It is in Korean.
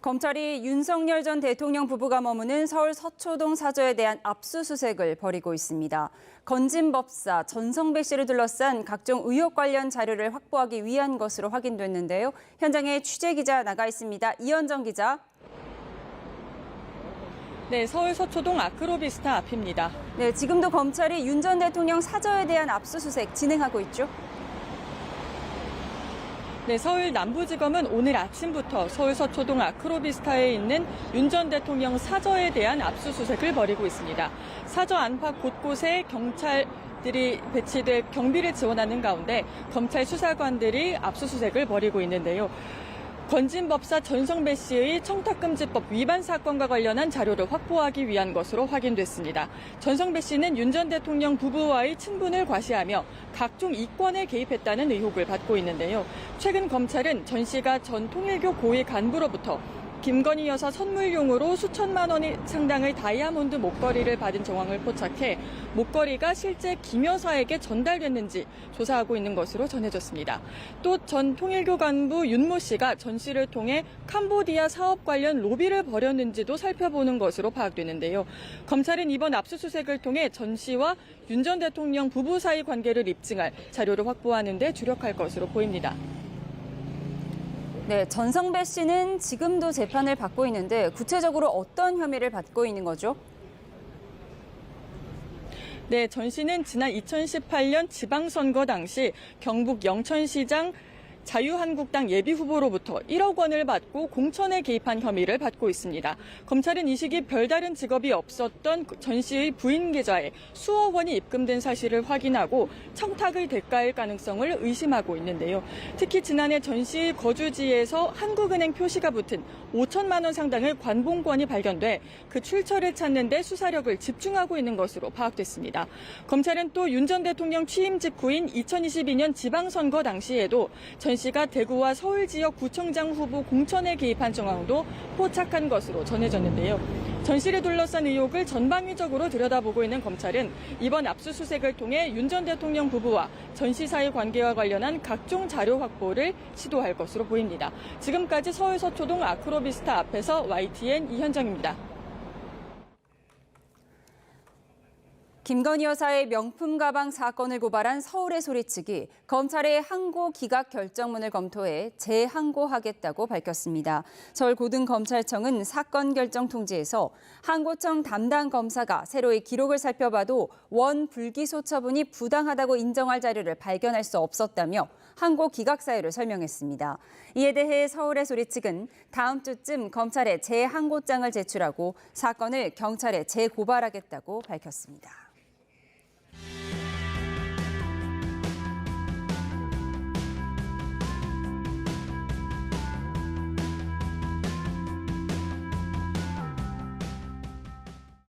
검찰이 윤석열 전 대통령 부부가 머무는 서울 서초동 사저에 대한 압수수색을 벌이고 있습니다. 건진 법사 전성배 씨를 둘러싼 각종 의혹 관련 자료를 확보하기 위한 것으로 확인됐는데요. 현장에 취재기자 나가 있습니다. 이현정 기자. 네, 서울 서초동 아크로비스타 앞입니다. 네, 지금도 검찰이 윤 전 대통령 사저에 대한 압수수색 진행하고 있죠? 네, 서울 남부지검은 오늘 아침부터 서울 서초동 아크로비스타에 있는 윤 전 대통령 사저에 대한 압수수색을 벌이고 있습니다. 사저 안팎 곳곳에 경찰들이 배치돼 경비를 지원하는 가운데 검찰 수사관들이 압수수색을 벌이고 있는데요. 건진 법사 전성배 씨의 청탁금지법 위반 사건과 관련한 자료를 확보하기 위한 것으로 확인됐습니다. 전성배 씨는 윤 전 대통령 부부와의 친분을 과시하며 각종 이권에 개입했다는 의혹을 받고 있는데요. 최근 검찰은 전 씨가 전 통일교 고위 간부로부터 김건희 여사 선물용으로 수천만 원 상당의 다이아몬드 목걸이를 받은 정황을 포착해 목걸이가 실제 김 여사에게 전달됐는지 조사하고 있는 것으로 전해졌습니다. 또 전 통일교 간부 윤모 씨가 전 씨를 통해 캄보디아 사업 관련 로비를 벌였는지도 살펴보는 것으로 파악되는데요. 검찰은 이번 압수수색을 통해 전 씨와 윤 전 대통령 부부 사이 관계를 입증할 자료를 확보하는 데 주력할 것으로 보입니다. 네, 전성배 씨는 지금도 재판을 받고 있는데 구체적으로 어떤 혐의를 받고 있는 거죠? 네, 전 씨는 지난 2018년 지방선거 당시 경북 영천시장 자유한국당 예비후보로부터 1억 원을 받고 공천에 개입한 혐의를 받고 있습니다. 검찰은 이 시기 별다른 직업이 없었던 전 씨의 부인 계좌에 수억 원이 입금된 사실을 확인하고 청탁의 대가일 가능성을 의심하고 있는데요. 특히 지난해 전 씨의 거주지에서 한국은행 표시가 붙은 5천만 원 상당의 관봉권이 발견돼 그 출처를 찾는 데 수사력을 집중하고 있는 것으로 파악됐습니다. 검찰은 또 윤 전 대통령 취임 직후인 2022년 지방선거 당시에도 전 씨가 대구와 서울 지역 구청장 후보 공천에 개입한 정황도 포착한 것으로 전해졌는데요. 전 씨를 둘러싼 의혹을 전방위적으로 들여다보고 있는 검찰은 이번 압수수색을 통해 윤 전 대통령 부부와 전 씨 사이 관계와 관련한 각종 자료 확보를 시도할 것으로 보입니다. 지금까지 서울 서초동 아크로비스타 앞에서 YTN 이현정입니다. 김건희 여사의 명품 가방 사건을 고발한 서울의 소리치기, 검찰의 항고 기각 결정문을 검토해 재항고하겠다고 밝혔습니다. 서울고등검찰청은 사건 결정 통지에서 항고청 담당 검사가 새로이 기록을 살펴봐도 원 불기소 처분이 부당하다고 인정할 자료를 발견할 수 없었다며 항고 기각 사유를 설명했습니다. 이에 대해 서울의 소리 측은 다음 주쯤 검찰에 재항고장을 제출하고 사건을 경찰에 재고발하겠다고 밝혔습니다.